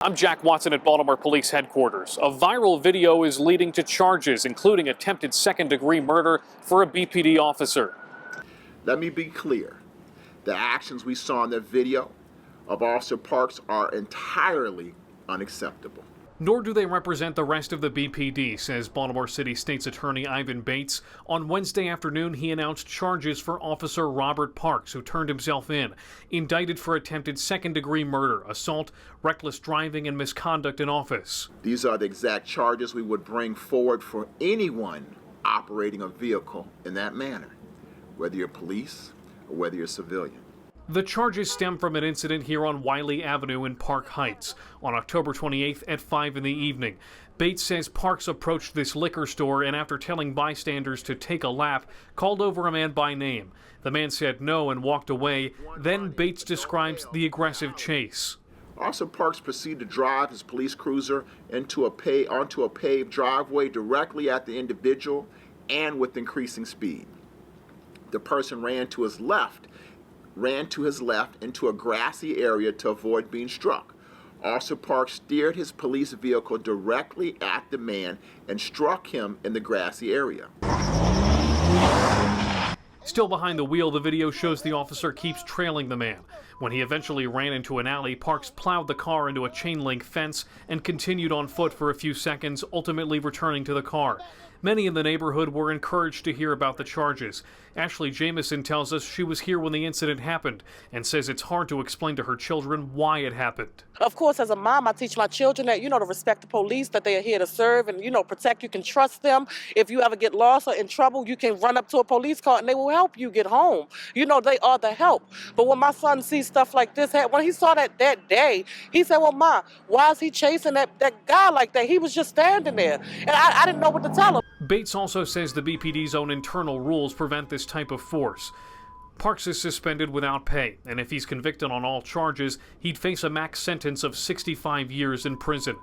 I'm Jack Watson at Baltimore Police Headquarters. A viral video is leading to charges, including attempted second-degree murder for a BPD officer. Let me be clear. The actions we saw in the video of Officer Parks are entirely unacceptable. Nor do they represent the rest of the BPD, says Baltimore City State's Attorney Ivan Bates. On Wednesday afternoon, he announced charges for Officer Robert Parks, who turned himself in, indicted for attempted second-degree murder, assault, reckless driving, and misconduct in office. These are the exact charges we would bring forward for anyone operating a vehicle in that manner, whether you're police or whether you're civilian. The charges stem from an incident here on Wiley Avenue in Park Heights on October 28th at 5 in the evening. Bates says Parks approached this liquor store and, after telling bystanders to take a lap, called over a man by name. The man said no and walked away. Then Bates describes the aggressive chase. Officer Parks proceeded to drive his police cruiser onto a paved driveway directly at the individual and with increasing speed. The person ran to his left into a grassy area to avoid being struck. Officer Parks steered his police vehicle directly at the man and struck him in the grassy area. Still behind the wheel, the video shows the officer keeps trailing the man. When he eventually ran into an alley, Parks plowed the car into a chain-link fence and continued on foot for a few seconds, ultimately returning to the car. Many in the neighborhood were encouraged to hear about the charges. Ashley Jamison tells us she was here when the incident happened and says it's hard to explain to her children why it happened. Of course, as a mom, I teach my children that, to respect the police, that they are here to serve and, protect. You can trust them. If you ever get lost or in trouble, you can run up to a police car and they will help you get home. They are the help. But when my son sees stuff like this, when he saw that day, he said, well, Ma, why is he chasing that guy like that? He was just standing there. And I didn't know what to tell him. Bates also says the BPD's own internal rules prevent this type of force. Parks is suspended without pay, and if he's convicted on all charges, he'd face a max sentence of 65 years in prison.